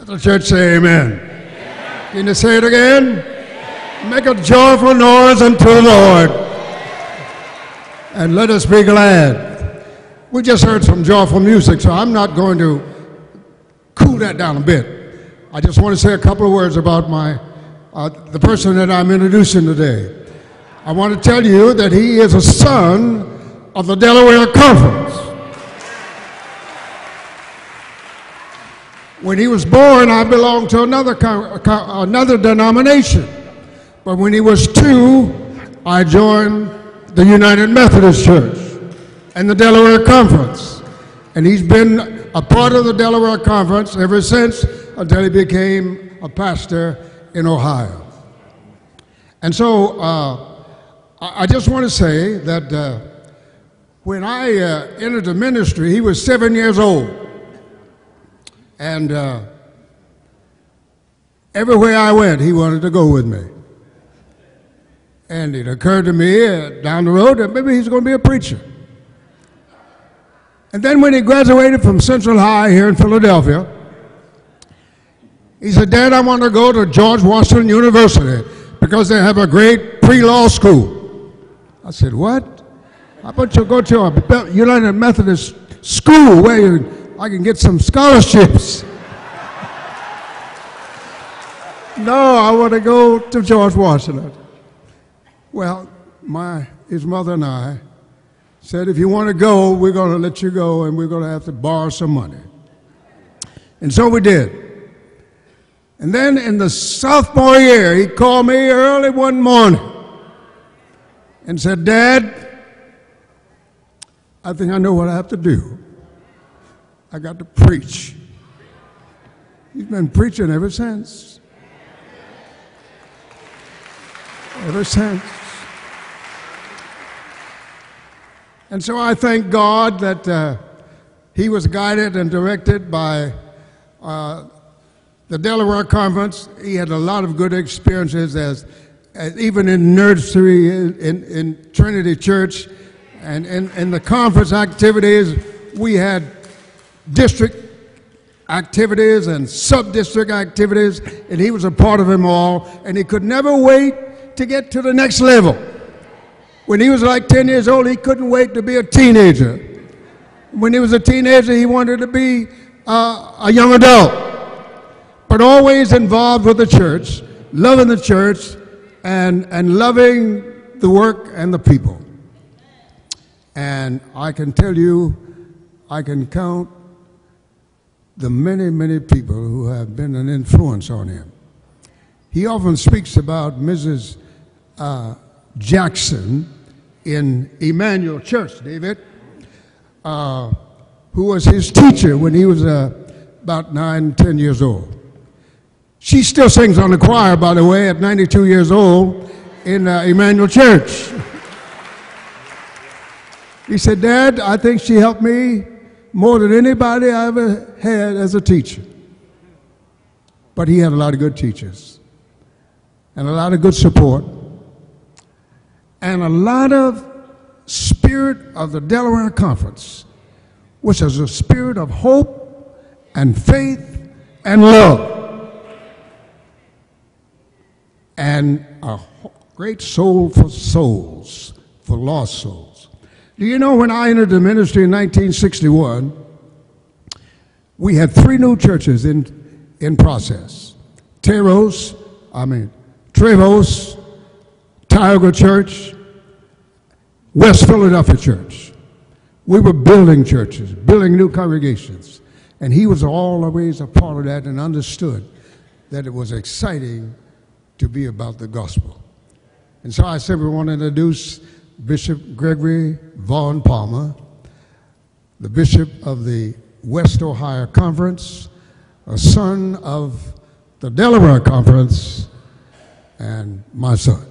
Let the church say amen. Amen. Can you say it again? Amen. Make a joyful noise unto the Lord. And let us be glad. We just heard some joyful music, so I'm not going to cool that down a bit. I just want to say a couple of words about the person that I'm introducing today. I want to tell you that he is a son of the Delaware Conference. When he was born, I belonged to another denomination. But when he was 2, I joined the United Methodist Church and the Delaware Conference. And he's been a part of the Delaware Conference ever since, until he became a pastor in Ohio. And so I just want to say that when I entered the ministry, he was 7 years old. And everywhere I went, he wanted to go with me. And it occurred to me down the road that maybe he's going to be a preacher. And then when he graduated from Central High here in Philadelphia, he said, "Dad, I want to go to George Washington University because they have a great pre-law school." I said, "What? How about you go to a United Methodist school where I can get some scholarships?" "No, I want to go to George Washington." Well, his mother and I said, "If you want to go, we're going to let you go, and we're going to have to borrow some money." And so we did. And then in the sophomore year, he called me early one morning and said, "Dad, I think I know what I have to do. I got to preach." He's been preaching ever since. Ever since. And so I thank God that he was guided and directed by the Delaware Conference. He had a lot of good experiences as even in nursery, in Trinity Church, and in the conference activities. We had district activities and sub-district activities, and he was a part of them all, and he could never wait to get to the next level. When he was like 10 years old, he couldn't wait to be a teenager. When he was a teenager, he wanted to be a young adult, but always involved with the church, loving the church, and loving the work and the people. And I can tell you, I can count the many, many people who have been an influence on him. He often speaks about Mrs. Jackson in Emmanuel Church, David, who was his teacher when he was about 9, 10 years old. She still sings on the choir, by the way, at 92 years old in Emmanuel Church. He said, "Dad, I think she helped me more than anybody I ever had as a teacher." But he had a lot of good teachers and a lot of good support and a lot of spirit of the Delaware Conference, which is a spirit of hope and faith and love, and a great soul for souls, for lost souls. Do you know, when I entered the ministry in 1961, we had 3 new churches in process. Trevose, Tioga Church, West Philadelphia Church. We were building churches, building new congregations. And he was always a part of that and understood that it was exciting to be about the gospel. And so I simply want to introduce Bishop Gregory Vaughn Palmer, the bishop of the West Ohio Conference, a son of the Delaware Conference, and my son.